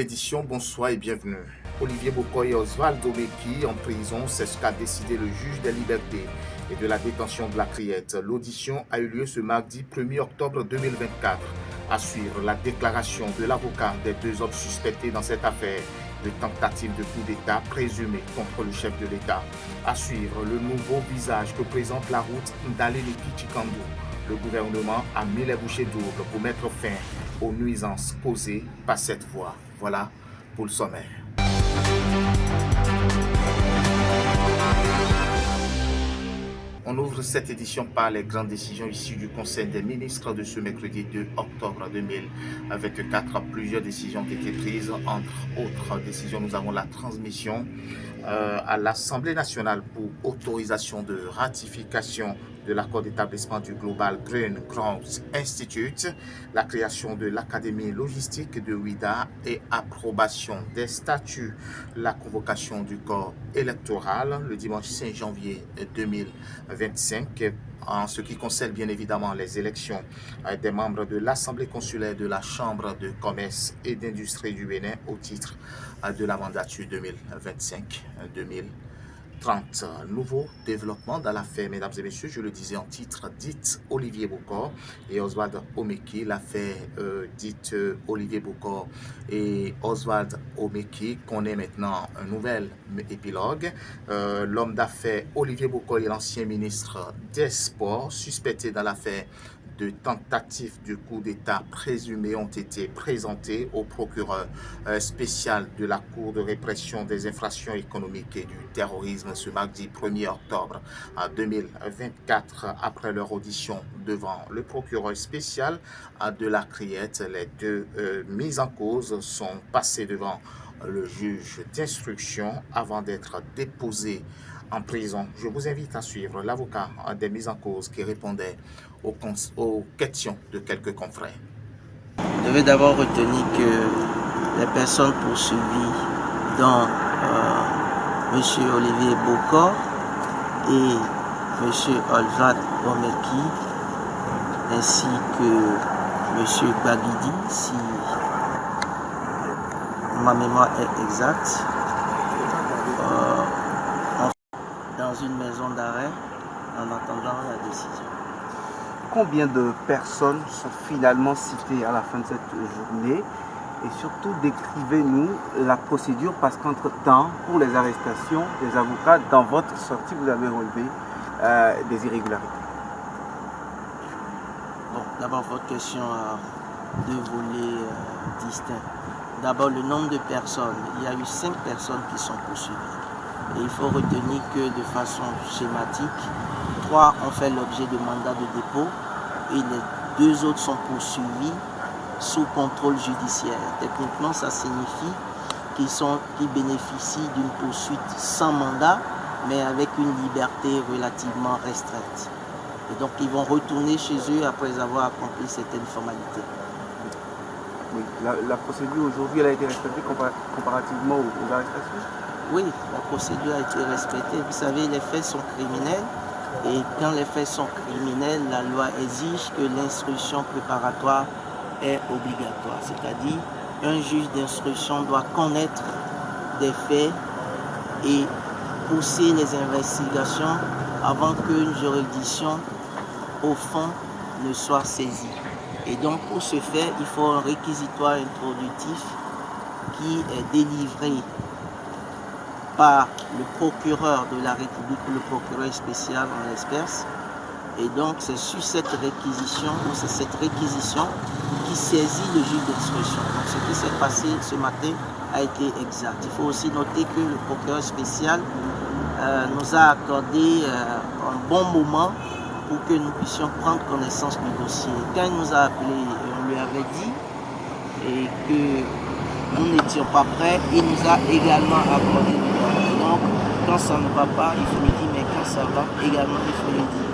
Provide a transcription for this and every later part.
édition, bonsoir et bienvenue. Olivier Bokoy et Oswald Omeki en prison, c'est ce qu'a décidé le juge des libertés et de la détention de la Criette. L'audition a eu lieu ce mardi 1er octobre 2024. À suivre la déclaration de l'avocat des deux hommes suspectés dans cette affaire de tentative de coup d'État présumé contre le chef de l'État. À suivre le nouveau visage que présente la route Ndalé-Lépi-Tchikandou. Le gouvernement a mis les bouchées doubles pour mettre fin aux nuisances causées par cette voie. Voilà pour le sommaire. On ouvre cette édition par les grandes décisions issues du Conseil des ministres de ce mercredi 2 octobre 2024. Plusieurs décisions ont été prises. Entre autres décisions, nous avons la transmission à l'Assemblée nationale pour autorisation de ratification de l'accord d'établissement du Global Green Growth Institute, la création de l'Académie logistique de Ouidah et approbation des statuts, la convocation du corps électoral le dimanche 5 janvier 2025 en ce qui concerne bien évidemment les élections des membres de l'Assemblée consulaire de la Chambre de commerce et d'industrie du Bénin au titre de la mandature 2025-2030. Nouveau développement dans l'affaire, mesdames et messieurs, je le disais en titre, dite Olivier Bokoy et Oswald Omeki. L'affaire dite Olivier Bokoy et Oswald Omeki connaît maintenant un nouvel épilogue. L'homme d'affaires Olivier Bokoy et l'ancien ministre des Sports, suspectés dans l'affaire de tentatives de coup d'État présumées, ont été présentés au procureur spécial de la Cour de répression des infractions économiques et du terrorisme ce mardi 1er octobre 2024. Après leur audition devant le procureur spécial de la Criette, les deux mises en cause sont passées devant le juge d'instruction avant d'être déposés en prison. Je vous invite à suivre l'avocat des mises en cause qui répondait aux questions de quelques confrères. Je devais d'abord retenir que les personnes poursuivies, dont M. Olivier Bokoy et M. Oswald Omeki, ainsi que M. Baguidi, si ma mémoire est exacte, dans une maison d'arrêt en attendant la décision. Combien de personnes sont finalement citées à la fin de cette journée? Et surtout, décrivez-nous la procédure, parce qu'entre-temps, pour les arrestations des avocats, dans votre sortie, vous avez relevé des irrégularités. Bon, d'abord, votre question a deux volets distincts. D'abord, le nombre de personnes. Il y a eu 5 personnes qui sont poursuivies. Et il faut retenir que de façon schématique, 3 ont fait l'objet de mandats de dépôt et les 2 autres sont poursuivis sous contrôle judiciaire. Techniquement, ça signifie qu'ils bénéficient d'une poursuite sans mandat, mais avec une liberté relativement restreinte. Et donc, ils vont retourner chez eux après avoir accompli certaines formalités. Oui, la procédure aujourd'hui, elle a été respectée comparativement aux arrestations? Oui, la procédure a été respectée. Vous savez, les faits sont criminels. Et quand les faits sont criminels, la loi exige que l'instruction préparatoire est obligatoire. C'est-à-dire, un juge d'instruction doit connaître des faits et pousser les investigations avant qu'une juridiction, au fond, ne soit saisie. Et donc, pour ce faire, il faut un réquisitoire introductif qui est délivré par le procureur de la République ou le procureur spécial en l'espèce. Et donc, c'est sur cette réquisition ou c'est cette réquisition qui saisit le juge d'instruction. Donc, ce qui s'est passé ce matin a été exact. Il faut aussi noter que le procureur spécial nous a accordé un bon moment pour que nous puissions prendre connaissance du dossier. Quand il nous a appelés, on lui avait dit et que nous n'étions pas prêts, il nous a également accordé du temps. Donc, quand ça ne va pas, il faut le dire, mais quand ça va, également, il faut le dire.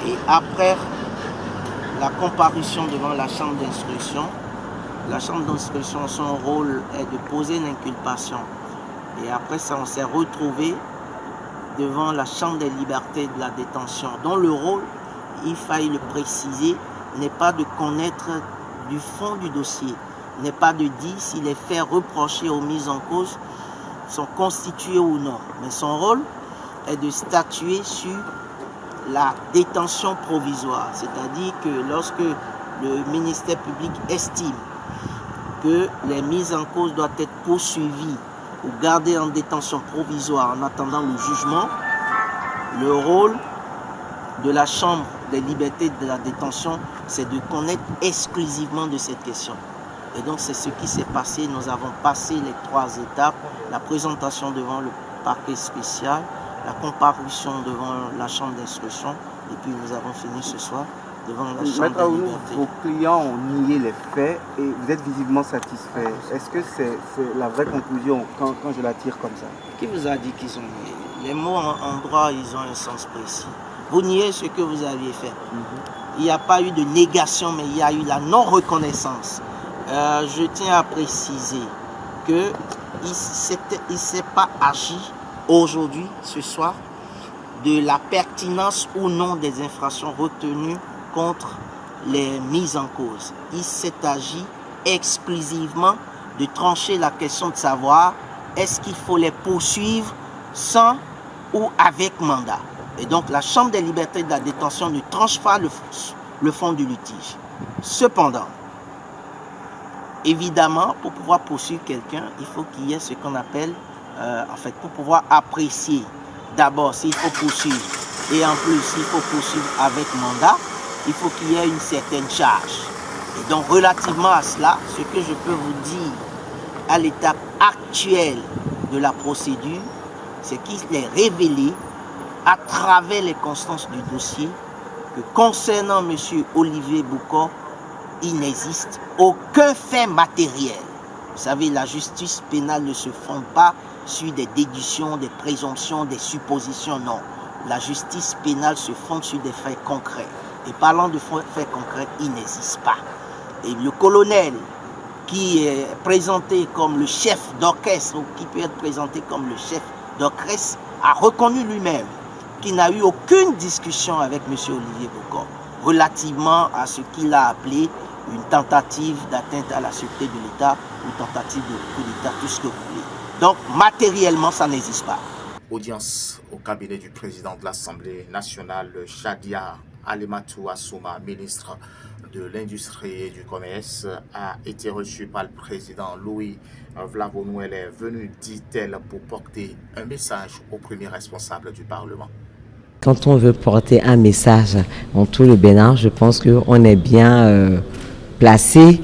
Et après la comparution devant la chambre d'instruction, son rôle est de poser une inculpation. Et après ça, on s'est retrouvé devant la chambre des libertés de la détention, dont le rôle, il faille le préciser, n'est pas de connaître du fond du dossier, n'est pas de dire si les faits reprochés aux mises en cause sont constitués ou non. Mais son rôle est de statuer sur la détention provisoire. C'est-à-dire que lorsque le ministère public estime que les mises en cause doivent être poursuivies ou gardées en détention provisoire en attendant le jugement, le rôle de la Chambre des libertés de la détention, c'est de connaître exclusivement de cette question. Et donc c'est ce qui s'est passé. Nous avons passé les 3 étapes, la présentation devant le parquet spécial, la comparution devant la Chambre d'instruction, et puis nous avons fini ce soir devant la Chambre des libertés. Vos clients ont nié les faits et vous êtes visiblement satisfait. Est-ce que c'est la vraie conclusion quand je la tire comme ça? Qui vous a dit qu'ils ont nié? Les mots en droit, ils ont un sens précis. Vous niez ce que vous aviez fait. Il n'y a pas eu de négation, mais il y a eu la non-reconnaissance. Je tiens à préciser qu'il ne s'est pas agi aujourd'hui, ce soir, de la pertinence ou non des infractions retenues contre les mises en cause. Il s'est agi exclusivement de trancher la question de savoir est-ce qu'il faut les poursuivre sans ou avec mandat. Et donc la Chambre des libertés de la détention ne tranche pas le fond du litige. Cependant, évidemment, pour pouvoir poursuivre quelqu'un, il faut qu'il y ait ce qu'on appelle, pour pouvoir apprécier d'abord s'il faut poursuivre, et en plus s'il faut poursuivre avec mandat, il faut qu'il y ait une certaine charge. Et donc relativement à cela, ce que je peux vous dire à l'étape actuelle de la procédure, c'est qu'il est révélé à travers les constances du dossier que concernant M. Olivier Boucor, il n'existe aucun fait matériel. Vous savez, la justice pénale ne se fonde pas sur des déductions, des présomptions, des suppositions, non. La justice pénale se fonde sur des faits concrets. Et parlant de faits concrets, il n'existe pas. Et le colonel qui est présenté comme le chef d'orchestre, ou qui peut être présenté comme le chef d'orchestre, a reconnu lui-même qu'il n'a eu aucune discussion avec M. Olivier Boucor relativement à ce qu'il a appelé une tentative d'atteinte à la sûreté de l'État ou tentative de coup d'État, tout ce que vous voulez. Donc, matériellement, ça n'existe pas. Audience au cabinet du président de l'Assemblée nationale, Shadia Alematou Assouma, ministre de l'Industrie et du Commerce, a été reçue par le président Louis Vlavonou. Elle est venue, dit-elle, pour porter un message au premier responsable du Parlement. Quand on veut porter un message en tout le Bénin, je pense qu'on est bien placé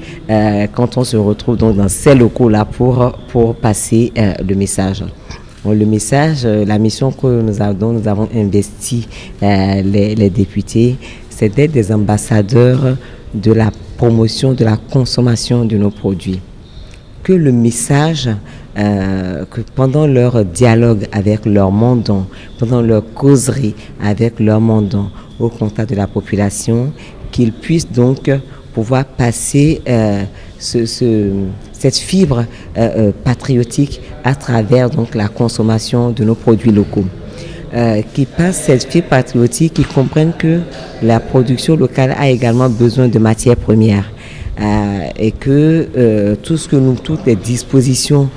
quand on se retrouve donc dans ces locaux-là pour passer le message. Bon, le message, la mission dont nous avons investi les députés, c'est d'être des ambassadeurs de la promotion, de la consommation de nos produits. Que le message, que pendant leur dialogue avec leurs mandants, pendant leur causerie avec leurs mandants au contact de la population, qu'ils puissent donc pouvoir passer cette fibre patriotique à travers donc la consommation de nos produits locaux. Qui passent cette fibre patriotique, qui comprennent que la production locale a également besoin de matières premières. Et que toutes les dispositions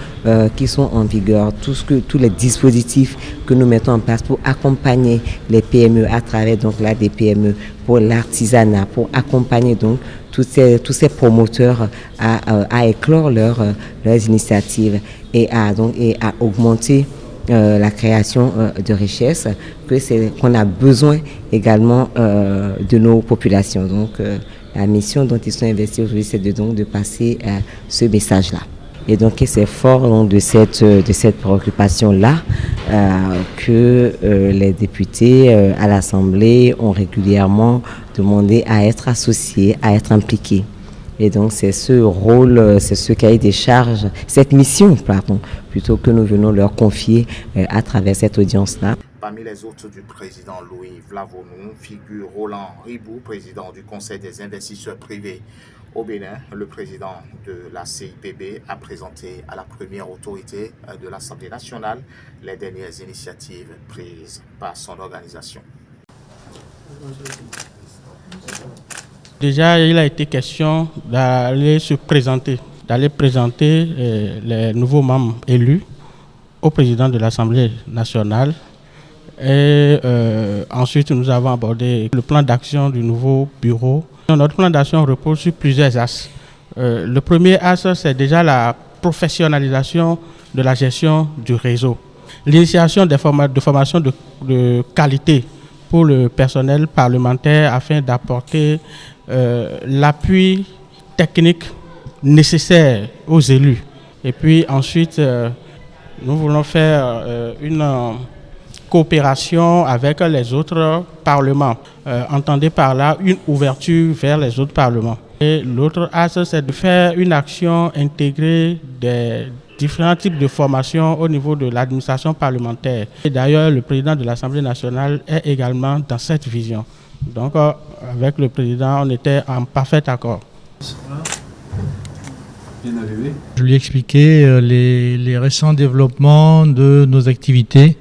qui sont en vigueur, tous les dispositifs que nous mettons en place pour accompagner les PME à travers donc là des PME, pour l'artisanat, pour accompagner donc tous ces promoteurs à éclore leurs initiatives et à augmenter la création de richesses, qu'on a besoin également de nos populations. Donc la mission dont ils sont investis aujourd'hui, c'est de passer ce message-là. Et donc c'est fort de cette préoccupation-là que les députés à l'Assemblée ont régulièrement demandé à être associés, à être impliqués. Et donc c'est ce rôle, c'est ce cahier des charges, cette mission, plutôt que nous venons leur confier à travers cette audience-là. Parmi les autres du président Louis Vlavonou figure Roland Ribou, président du Conseil des investisseurs privés au Bénin. Le président de la CIPB a présenté à la première autorité de l'Assemblée nationale les dernières initiatives prises par son organisation. Déjà, il a été question d'aller se présenter d'aller présenter les nouveaux membres élus au président de l'Assemblée nationale. Et ensuite, nous avons abordé le plan d'action du nouveau bureau. Notre plan d'action repose sur plusieurs axes. Le premier axe, c'est déjà la professionnalisation de la gestion du réseau. L'initiation de formations de qualité pour le personnel parlementaire afin d'apporter l'appui technique nécessaire aux élus. Et puis ensuite, nous voulons faire une coopération avec les autres parlements. Entendez par là une ouverture vers les autres parlements. Et l'autre axe, c'est de faire une action intégrée des différents types de formations au niveau de l'administration parlementaire. Et d'ailleurs, le président de l'Assemblée nationale est également dans cette vision. Donc, avec le président, on était en parfait accord. Je lui ai expliqué les récents développements de nos activités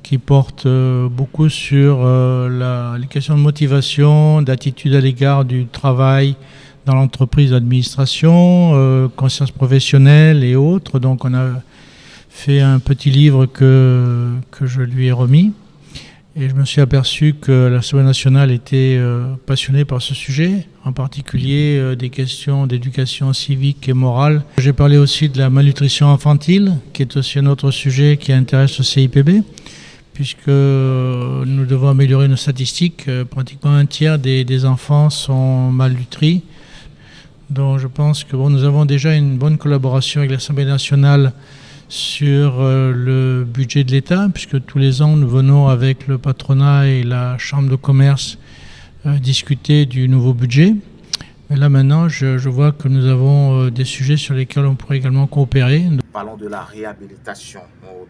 qui portent beaucoup sur les questions de motivation, d'attitude à l'égard du travail dans l'entreprise d'administration, conscience professionnelle et autres. Donc on a fait un petit livre que je lui ai remis. Et je me suis aperçu que l'Assemblée nationale était passionnée par ce sujet, en particulier des questions d'éducation civique et morale. J'ai parlé aussi de la malnutrition infantile, qui est aussi un autre sujet qui intéresse le CIPB, puisque nous devons améliorer nos statistiques. Pratiquement un tiers des enfants sont malnutris. Donc je pense que nous avons déjà une bonne collaboration avec l'Assemblée nationale sur le budget de l'État, puisque tous les ans nous venons avec le patronat et la Chambre de commerce discuter du nouveau budget. Mais là maintenant, je vois que nous avons des sujets sur lesquels on pourrait également coopérer. Parlons de la réhabilitation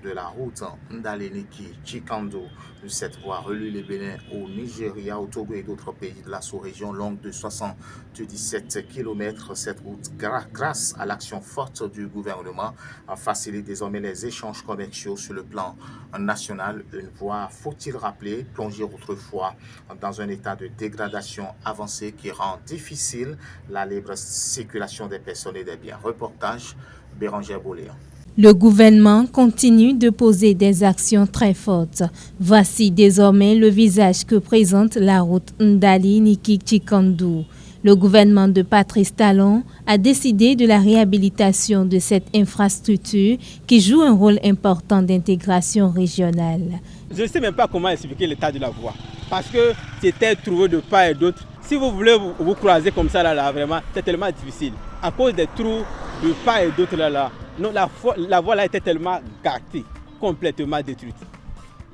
de la route Ndalé-Niki-Chikando. Cette voie relie le Bénin au Nigeria, au Togo et d'autres pays de la sous-région longue de 77 km. Cette route, grâce à l'action forte du gouvernement, facilite désormais les échanges commerciaux sur le plan national. Une voie, faut-il rappeler, plongée autrefois dans un état de dégradation avancée qui rend difficile la libre circulation des personnes et des biens. Reportage Bérangère Boléa. Le gouvernement continue de poser des actions très fortes. Voici désormais le visage que présente la route Ndali-Niki-Chikando. Le gouvernement de Patrice Talon a décidé de la réhabilitation de cette infrastructure qui joue un rôle important d'intégration régionale. Je ne sais même pas comment expliquer l'état de la voie, parce que c'était trouvé de part et d'autre. Si vous voulez vous croiser comme ça, là, vraiment, c'est tellement difficile. À cause des trous de part et d'autre, là. Non, la voie là était tellement gâtée, complètement détruite.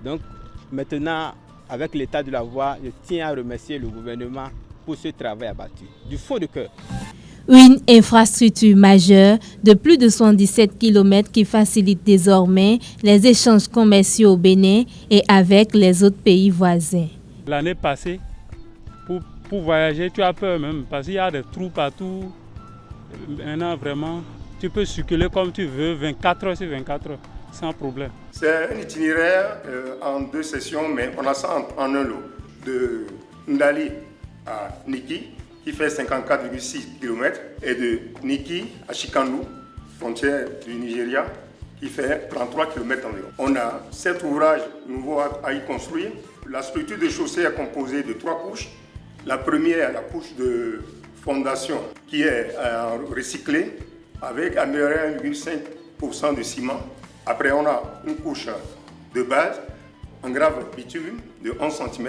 Donc maintenant, avec l'état de la voie, je tiens à remercier le gouvernement pour ce travail abattu, du fond de cœur. Une infrastructure majeure de plus de 77 km qui facilite désormais les échanges commerciaux au Bénin et avec les autres pays voisins. L'année passée, pour voyager, tu as peur même parce qu'il y a des trous partout. Maintenant, vraiment, tu peux circuler comme tu veux, 24 heures sur 24 heures, sans problème. C'est un itinéraire en 2 sessions, mais on a ça en un lot. De Ndali à Niki, qui fait 54,6 km, et de Niki à Chikando, frontière du Nigeria, qui fait 33 km environ. On a 7 ouvrages nouveaux à y construire. La structure de chaussée est composée de 3 couches. La première, la couche de fondation, qui est recyclée, avec amélioré 1,5% de ciment. Après, on a une couche de base, en grave bitume de 11 cm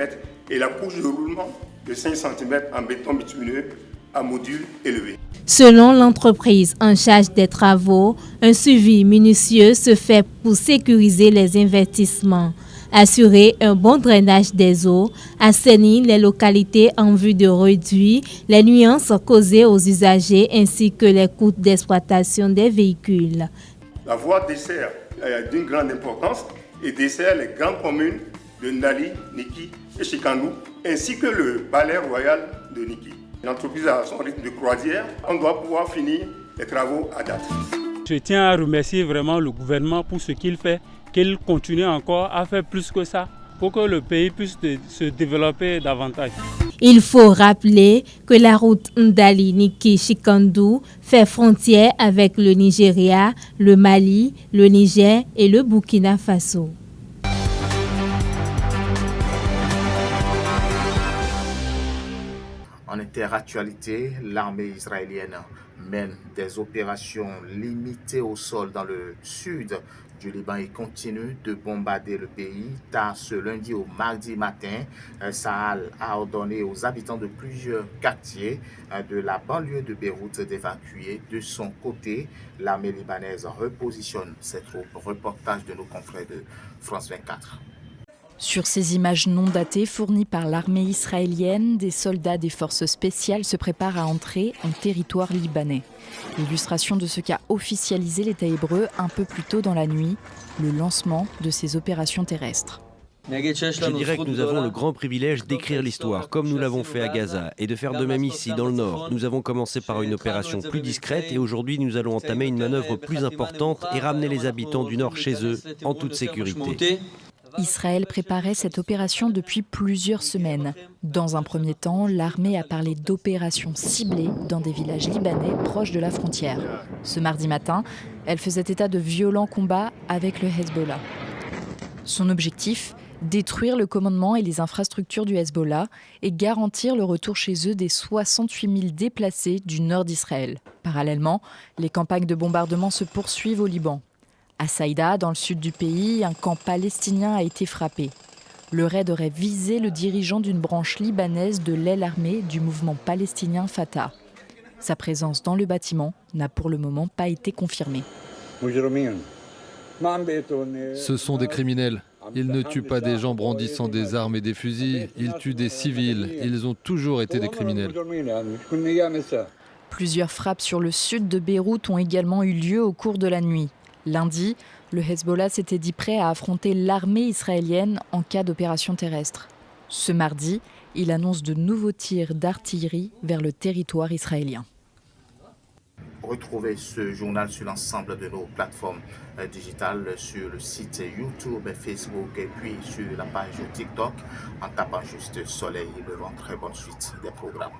et la couche de roulement de 5 cm en béton bitumineux à module élevé. Selon l'entreprise en charge des travaux, un suivi minutieux se fait pour sécuriser les investissements, assurer un bon drainage des eaux, assainir les localités en vue de réduire les nuisances causées aux usagers ainsi que les coûts d'exploitation des véhicules. La voie dessert d'une grande importance et dessert les grandes communes de Ndali, Niki et Chikando, ainsi que le palais royal de Niki. L'entreprise a son rythme de croisière, on doit pouvoir finir les travaux à date. Je tiens à remercier vraiment le gouvernement pour ce qu'il fait, qu'il continue encore à faire plus que ça pour que le pays puisse se développer davantage. Il faut rappeler que la route Ndali-Niki-Chikandou fait frontière avec le Nigeria, le Mali, le Niger et le Burkina Faso. En interactualité, l'armée israélienne mène des opérations limitées au sol dans le sud du Liban et continue de bombarder le pays. Tard ce lundi au mardi matin, Tsahal a ordonné aux habitants de plusieurs quartiers de la banlieue de Beyrouth d'évacuer. De son côté, l'armée libanaise repositionne ses troupes. Reportage de nos confrères de France 24. Sur ces images non datées fournies par l'armée israélienne, des soldats des forces spéciales se préparent à entrer en territoire libanais. L'illustration de ce qu'a officialisé l'État hébreu un peu plus tôt dans la nuit, le lancement de ces opérations terrestres. Je dirais que nous avons le grand privilège d'écrire l'histoire, comme nous l'avons fait à Gaza, et de faire de même ici, dans le Nord. Nous avons commencé par une opération plus discrète et aujourd'hui nous allons entamer une manœuvre plus importante et ramener les habitants du Nord chez eux, en toute sécurité. Israël préparait cette opération depuis plusieurs semaines. Dans un premier temps, l'armée a parlé d'opérations ciblées dans des villages libanais proches de la frontière. Ce mardi matin, elle faisait état de violents combats avec le Hezbollah. Son objectif, détruire le commandement et les infrastructures du Hezbollah et garantir le retour chez eux des 68 000 déplacés du nord d'Israël. Parallèlement, les campagnes de bombardement se poursuivent au Liban. À Saïda, dans le sud du pays, un camp palestinien a été frappé. Le raid aurait visé le dirigeant d'une branche libanaise de l'aile armée du mouvement palestinien Fatah. Sa présence dans le bâtiment n'a pour le moment pas été confirmée. Ce sont des criminels. Ils ne tuent pas des gens brandissant des armes et des fusils, ils tuent des civils. Ils ont toujours été des criminels. Plusieurs frappes sur le sud de Beyrouth ont également eu lieu au cours de la nuit. Lundi, le Hezbollah s'était dit prêt à affronter l'armée israélienne en cas d'opération terrestre. Ce mardi, il annonce de nouveaux tirs d'artillerie vers le territoire israélien. Retrouvez ce journal sur l'ensemble de nos plateformes digitales, sur le site YouTube et Facebook et puis sur la page TikTok en tapant juste Soleil Levant. Très bonne suite des programmes.